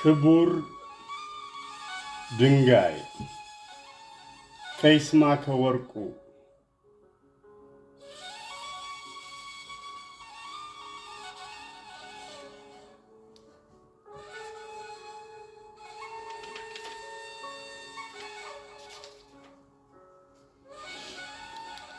ክቡር ድንጋይ ከይስማዕከ ወርቁ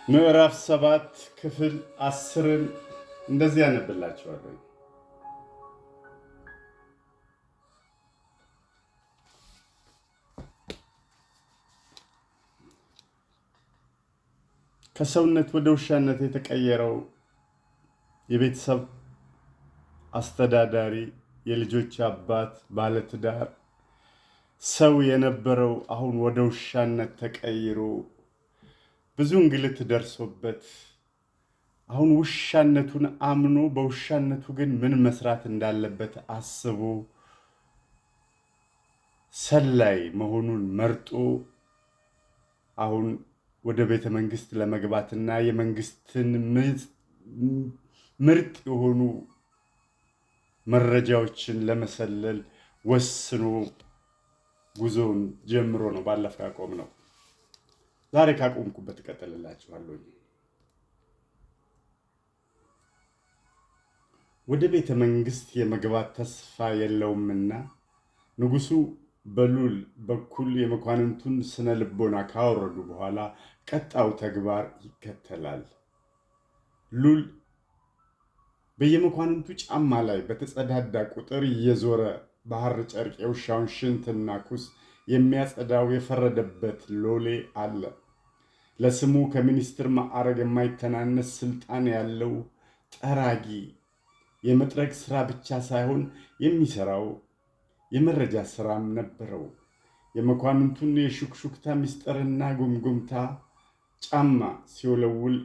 ምዕራፍ 7 ክፍል 10ን እንደዚህ ያነብላችኋለሁ። ከሰውነት ወደ ውሻነት የተቀየረው የቤተሰብ አስተዳዳሪ፣ የልጆች አባት፣ ባለትዳር ሰው የነበረው አሁን ወደ ውሻነት ተቀይሮ ብዙ እንግልት ደርሶበት አሁን ውሻነቱን አምኖ በውሻነቱ ግን ምን መስራት እንዳለበት አስቦ ሰላይ መሆኑን መርጦ አሁን ወደ ቤተ መንግስት ለመግባትና የመንግስትን ምርጥ የሆኑ መረጃዎችን ለመሰለል ወስኖ ጉዞውን ጀምሮ ነው ባለፈው ያቆምነው። ዛሬ ካቆምኩበት እቀጥልላችኋለሁ። ወደ ቤተ መንግስት የመግባት ተስፋ የለውምና ንጉሱ በሉል በኩል የመኳንንቱን ስነ ልቦና ካወረዱ በኋላ ቀጣው ተግባር ይከተላል። ሉል በየመኳንንቱ ጫማ ላይ በተጸዳዳ ቁጥር እየዞረ ባህር ጨርቅ የውሻውን ሽንትና ኩስ የሚያጸዳው የፈረደበት ሎሌ አለ። ለስሙ ከሚኒስትር ማዕረግ የማይተናነስ ስልጣን ያለው ጠራጊ የመጥረግ ስራ ብቻ ሳይሆን የሚሰራው የመረጃ ስራም ነበረው። የመኳንንቱን የሹክሹክታ ምስጢርና ጉምጉምታ ጫማ ሲወለውል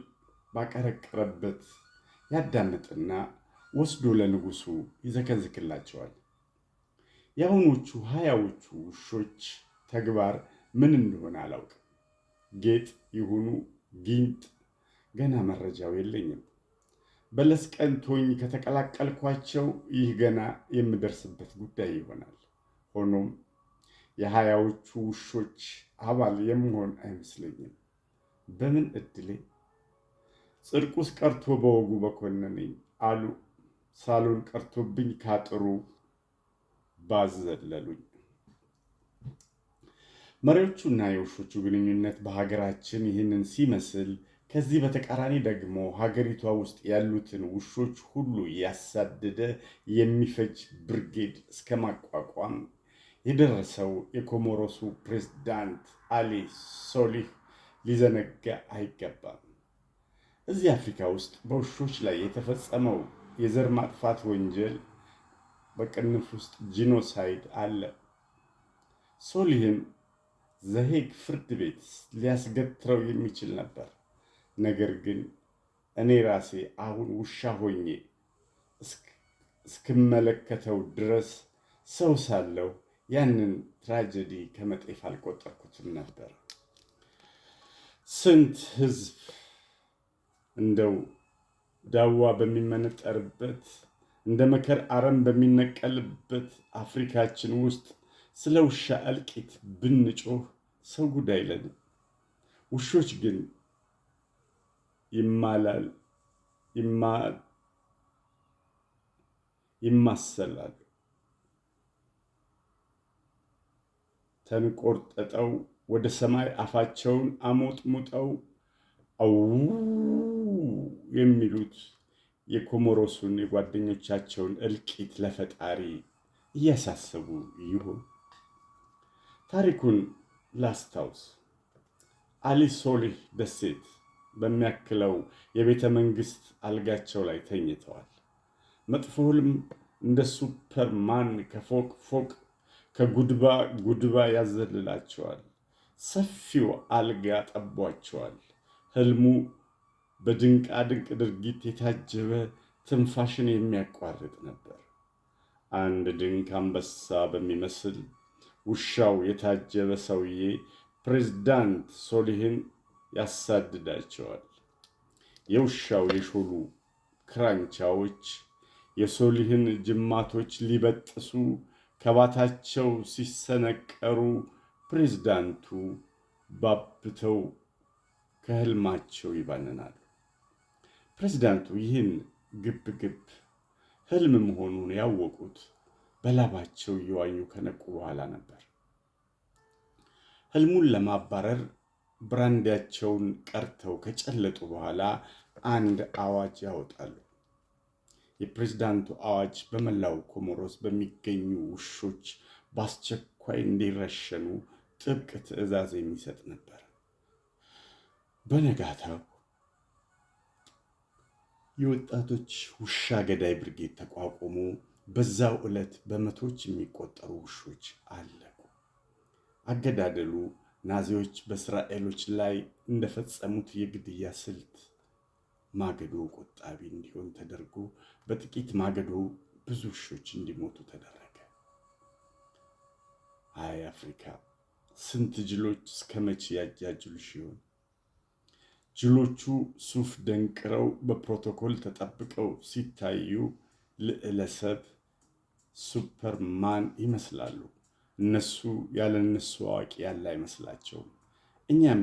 ባቀረቀረበት ያዳምጥና ወስዶ ለንጉሱ ይዘከዝክላቸዋል። የአሁኖቹ 20ዎቹ ውሾች ተግባር ምን እንደሆነ አላውቅም። ጌጥ ይሁኑ ጊንጥ ገና መረጃው የለኝም። በለስ ቀንቶኝ ከተቀላቀልኳቸው ይህ ገና የምደርስበት ጉዳይ ይሆናል። ሆኖም የ20ዎቹ ውሾች አባል የምሆን አይመስለኝም። በምን እድሌ! ጽድቁስ ቀርቶ በወጉ በኮነነኝ አሉ ሳሎን ቀርቶብኝ ካጥሩ ባዘለሉኝ። መሪዎቹና የውሾቹ ግንኙነት በሀገራችን ይህንን ሲመስል፣ ከዚህ በተቃራኒ ደግሞ ሀገሪቷ ውስጥ ያሉትን ውሾች ሁሉ ያሳደደ የሚፈጅ ብርጌድ እስከ ማቋቋም የደረሰው የኮሞሮሱ ፕሬዝዳንት አሊ ሶሊህ ሊዘነጋ አይገባም። እዚህ አፍሪካ ውስጥ በውሾች ላይ የተፈጸመው የዘር ማጥፋት ወንጀል በቅንፍ ውስጥ ጂኖሳይድ አለ። ሶሊህን ዘሄግ ፍርድ ቤት ሊያስገትረው የሚችል ነበር። ነገር ግን እኔ ራሴ አሁን ውሻ ሆኜ እስክመለከተው ድረስ ሰው ሳለሁ ያንን ትራጀዲ ከመጤፍ አልቆጠርኩትም ነበር። ስንት ህዝብ እንደው ዳዋ በሚመነጠርበት እንደ መከር አረም በሚነቀልበት አፍሪካችን ውስጥ ስለ ውሻ እልቂት ብንጮህ ሰው ጉድ አይለንም። ውሾች ግን ይማሰላሉ። ተንቆርጠጠው ወደ ሰማይ አፋቸውን አሞጥሙጠው አው የሚሉት የኮሞሮሱን የጓደኞቻቸውን እልቂት ለፈጣሪ እያሳሰቡ ይሆን? ታሪኩን ላስታውስ። አሊ ሶሊህ ደሴት በሚያክለው የቤተ መንግስት አልጋቸው ላይ ተኝተዋል። መጥፎ ህልም እንደ ሱፐርማን ከፎቅ ፎቅ ከጉድባ ጉድባ ያዘልላቸዋል። ሰፊው አልጋ ጠቧቸዋል። ህልሙ በድንቃ ድንቅ ድርጊት የታጀበ ትንፋሽን የሚያቋርጥ ነበር። አንድ ድንክ አንበሳ በሚመስል ውሻው የታጀበ ሰውዬ ፕሬዝዳንት ሶሊህን ያሳድዳቸዋል። የውሻው የሾሉ ክራንቻዎች የሶሊህን ጅማቶች ሊበጥሱ ከባታቸው ሲሰነቀሩ ፕሬዝዳንቱ ባብተው ከህልማቸው ይባንናሉ። ፕሬዝዳንቱ ይህን ግብግብ ህልም መሆኑን ያወቁት በላባቸው እየዋኙ ከነቁ በኋላ ነበር። ህልሙን ለማባረር ብራንዲያቸውን ቀርተው ከጨለጡ በኋላ አንድ አዋጅ ያወጣሉ። የፕሬዝዳንቱ አዋጅ በመላው ኮሞሮስ በሚገኙ ውሾች በአስቸኳይ እንዲረሸኑ ጥብቅ ትዕዛዝ የሚሰጥ ነበር። በነጋታው የወጣቶች ውሻ ገዳይ ብርጌድ ተቋቁሞ በዛው ዕለት በመቶዎች የሚቆጠሩ ውሾች አለቁ። አገዳደሉ ናዚዎች በእስራኤሎች ላይ እንደፈጸሙት የግድያ ስልት ማገዶ ቆጣቢ እንዲሆን ተደርጎ በጥቂት ማገዶ ብዙ ውሾች እንዲሞቱ ተደረገ። አይ አፍሪካ፣ ስንት ጅሎች እስከ መቼ ያጃጅሉሽ ይሆን? ጅሎቹ ሱፍ ደንቅረው በፕሮቶኮል ተጠብቀው ሲታዩ ልዕለሰብ ሱፐርማን ይመስላሉ። እነሱ ያለ እነሱ አዋቂ ያለ አይመስላቸውም። እኛም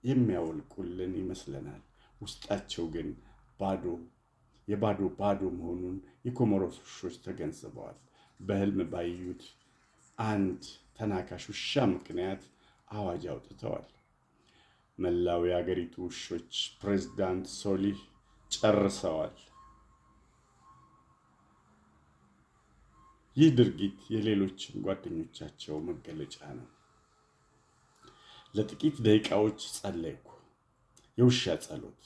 የሚያወልቁልን ይመስለናል። ውስጣቸው ግን ባዶ ባዶ መሆኑን የኮሞሮስ ውሾች ተገንዝበዋል። በህልም ባዩት አንድ ተናካሽ ውሻ ምክንያት አዋጅ አውጥተዋል። መላው የአገሪቱ ውሾች ፕሬዝዳንት ሶሊህ ጨርሰዋል። ይህ ድርጊት የሌሎችን ጓደኞቻቸው መገለጫ ነው። ለጥቂት ደቂቃዎች ጸለይኩ። የውሻ ጸሎት።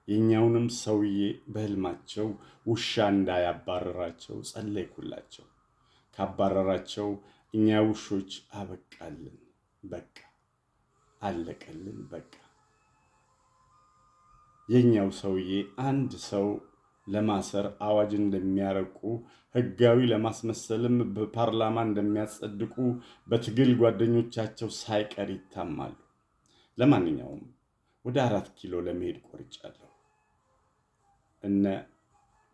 የኛውንም ሰውዬ በህልማቸው ውሻ እንዳያባረራቸው ጸለይኩላቸው። ካባረራቸው እኛ ውሾች አበቃልን፣ በቃ አለቀልን፣ በቃ። የኛው ሰውዬ አንድ ሰው ለማሰር አዋጅ እንደሚያረቁ ህጋዊ ለማስመሰልም በፓርላማ እንደሚያጸድቁ በትግል ጓደኞቻቸው ሳይቀር ይታማሉ። ለማንኛውም ወደ 4 ኪሎ ለመሄድ ቆርጫለሁ። እነ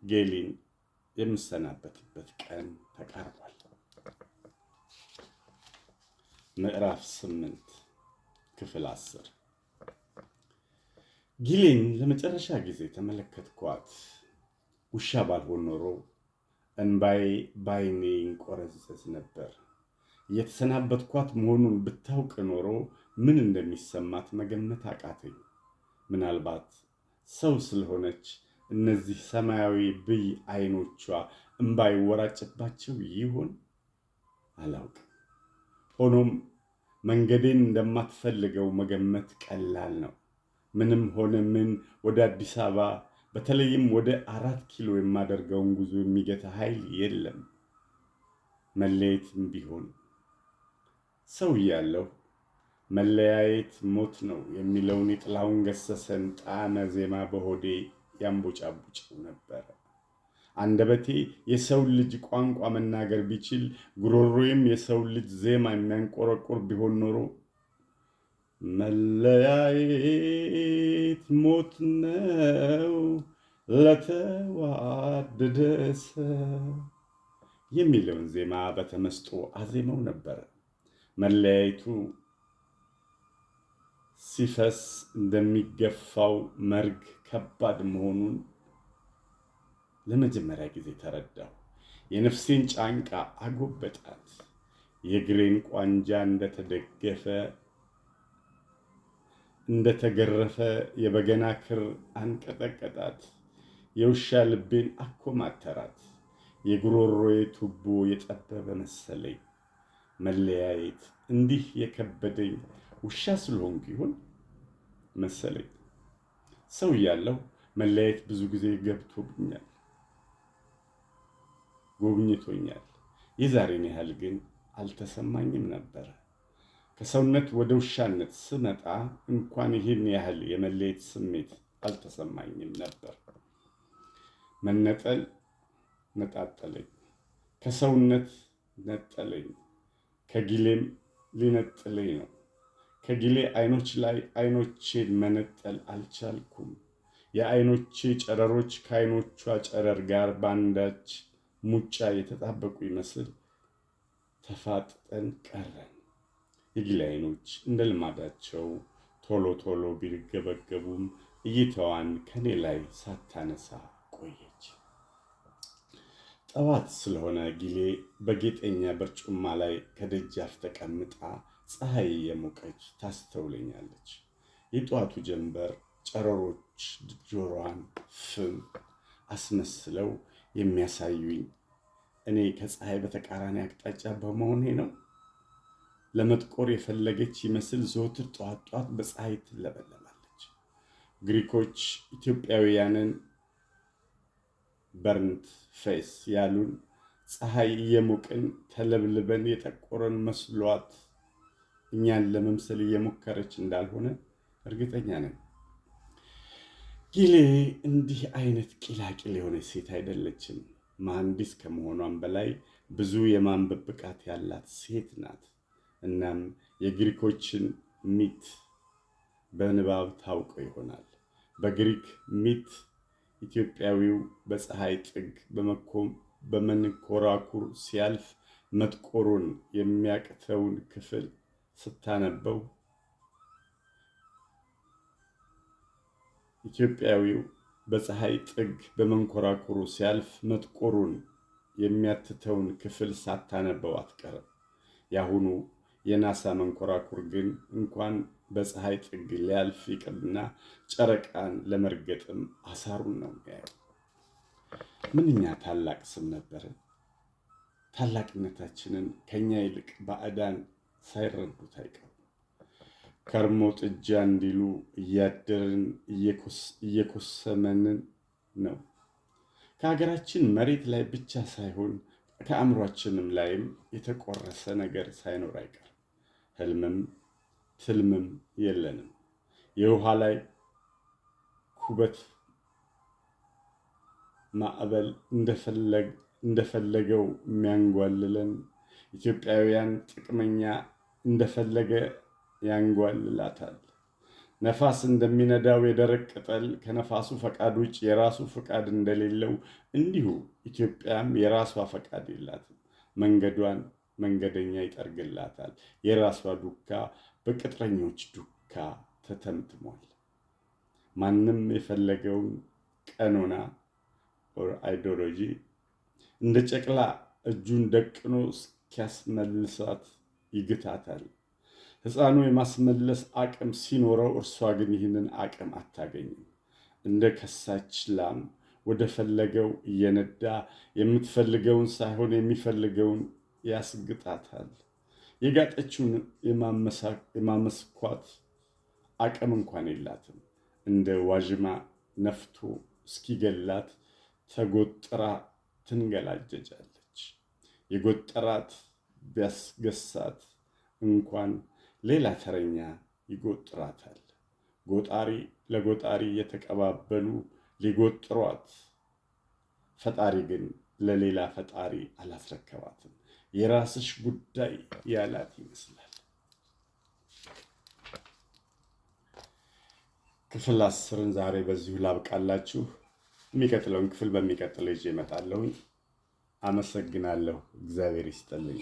ጌሊን የምሰናበትበት ቀን ተቃርቧል። ምዕራፍ 8 ክፍል 10። ጊሌን ለመጨረሻ ጊዜ ተመለከትኳት። ውሻ ባልሆን ኖሮ እንባዬ ባይኔ ይንቆረዘዝ ነበር። የተሰናበትኳት መሆኑን ብታውቅ ኖሮ ምን እንደሚሰማት መገመት አቃተኝ። ምናልባት ሰው ስለሆነች እነዚህ ሰማያዊ ብይ አይኖቿ እንባ ይወራጭባቸው ይሆን? አላውቅም። ሆኖም መንገዴን እንደማትፈልገው መገመት ቀላል ነው። ምንም ሆነ ምን ወደ አዲስ አበባ በተለይም ወደ 4 ኪሎ የማደርገውን ጉዞ የሚገታ ኃይል የለም። መለየትም ቢሆን ሰው እያለሁ መለያየት ሞት ነው የሚለውን የጥላሁን ገሰሰን ጣዕመ ዜማ በሆዴ ያንቦጫቡጨው ነበረ። አንደበቴ የሰው ልጅ ቋንቋ መናገር ቢችል ጉሮሮዬም የሰው ልጅ ዜማ የሚያንቆረቁር ቢሆን ኖሮ መለያየት ሞት ነው ለተዋደደ ሰው የሚለውን ዜማ በተመስጦ አዜመው ነበር። መለያየቱ ሲፈስ እንደሚገፋው መርግ ከባድ መሆኑን ለመጀመሪያ ጊዜ ተረዳሁ። የነፍሴን ጫንቃ አጎበጣት። የእግሬን ቋንጃ እንደተገረፈ የበገና ክር አንቀጠቀጣት። የውሻ ልቤን አኮማተራት። የጉሮሮዬ ቱቦ የጠበበ መሰለኝ። መለያየት እንዲህ የከበደኝ ውሻ ስለሆንኩ ይሆን መሰለኝ። ሰው እያለሁ መለያየት ብዙ ጊዜ ጎብኝቶኛል። የዛሬን ያህል ግን አልተሰማኝም ነበር። ከሰውነት ወደ ውሻነት ስመጣ እንኳን ይህን ያህል የመለየት ስሜት አልተሰማኝም ነበር። መነጠል ነጣጠለኝ፣ ከሰውነት ነጠለኝ፣ ከጊሌም ሊነጥለኝ ነው። ከጊሌ አይኖች ላይ አይኖቼን መነጠል አልቻልኩም። የአይኖቼ ጨረሮች ከአይኖቿ ጨረር ጋር በአንዳች ሙጫ የተጣበቁ ይመስል ተፋጥጠን ቀረን። የጊሌ ዓይኖች እንደ ልማዳቸው ቶሎ ቶሎ ቢርገበገቡም እይታዋን ከኔ ላይ ሳታነሳ ቆየች። ጠዋት ስለሆነ ጊሌ በጌጠኛ በርጩማ ላይ ከደጃፍ ተቀምጣ ፀሐይ የሞቀች ታስተውለኛለች። የጠዋቱ ጀንበር ጨረሮች ጆሮዋን ፍም አስመስለው የሚያሳዩኝ እኔ ከፀሐይ በተቃራኒ አቅጣጫ በመሆኔ ነው። ለመጥቆር የፈለገች ይመስል ዘወትር ጠዋት ጠዋት በፀሐይ ትለበለባለች። ግሪኮች ኢትዮጵያውያንን በርንት ፌስ ያሉን ፀሐይ እየሞቅን ተለብልበን የጠቆረን መስሏት እኛን ለመምሰል እየሞከረች እንዳልሆነ እርግጠኛ ነን። ጊሌ እንዲህ አይነት ቂላቂል የሆነች ሴት አይደለችም። መሐንዲስ ከመሆኗም በላይ ብዙ የማንበብ ብቃት ያላት ሴት ናት። እናም የግሪኮችን ሚት በንባብ ታውቀው ይሆናል። በግሪክ ሚት ኢትዮጵያዊው በፀሐይ ጥግ በመንኮራኩር ሲያልፍ መጥቆሩን የሚያቅተውን ክፍል ስታነበው ኢትዮጵያዊው በፀሐይ ጥግ በመንኮራኩሩ ሲያልፍ መጥቆሩን የሚያትተውን ክፍል ሳታነበው አትቀርም። ያሁኑ የናሳ መንኮራኩር ግን እንኳን በፀሐይ ጥግ ሊያልፍ ይቅርና ጨረቃን ለመርገጥም አሳሩን ነው የሚያየው። ምንኛ ታላቅ ስም ነበርን! ታላቅነታችንን ከኛ ይልቅ ባዕዳን ሳይረዱት አይቀሩም። ከርሞ ጥጃ እንዲሉ እያደርን እየኮሰመንን ነው። ከሀገራችን መሬት ላይ ብቻ ሳይሆን ከአእምሯችንም ላይም የተቆረሰ ነገር ሳይኖር አይቀርም። ህልምም ትልምም የለንም። የውሃ ላይ ኩበት ማዕበል እንደፈለገው የሚያንጓልለን ኢትዮጵያውያን ጥቅመኛ እንደፈለገ ያንጓልላታል። ነፋስ እንደሚነዳው የደረቅ ቅጠል ከነፋሱ ፈቃድ ውጭ የራሱ ፈቃድ እንደሌለው እንዲሁ ኢትዮጵያም የራሷ ፈቃድ የላትም። መንገዷን መንገደኛ ይጠርግላታል። የራሷ ዱካ በቅጥረኞች ዱካ ተተምትሟል። ማንም የፈለገውን ቀኖና ኦር አይዲዮሎጂ እንደ ጨቅላ እጁን ደቅኖ እስኪያስመልሳት ይግታታል። ሕፃኑ የማስመለስ አቅም ሲኖረው፣ እርሷ ግን ይህንን አቅም አታገኝም። እንደ ከሳች ላም ወደ ፈለገው እየነዳ የምትፈልገውን ሳይሆን የሚፈልገውን ያስግጣታል። የጋጠችውን የማመስኳት አቅም እንኳን የላትም። እንደ ዋዥማ ነፍቶ እስኪገላት ተጎጥራ ትንገላጀጃለች። የጎጠራት ቢያስገሳት እንኳን ሌላ ተረኛ ይጎጥራታል። ጎጣሪ ለጎጣሪ የተቀባበሉ ሊጎጥሯት፣ ፈጣሪ ግን ለሌላ ፈጣሪ አላስረከባትም። የራስሽ ጉዳይ ያላት ይመስላል። ክፍል 10ን ዛሬ በዚሁ ላብቃላችሁ። የሚቀጥለውን ክፍል በሚቀጥለው ይዤ እመጣለሁ። አመሰግናለሁ። እግዚአብሔር ይስጥልኝ።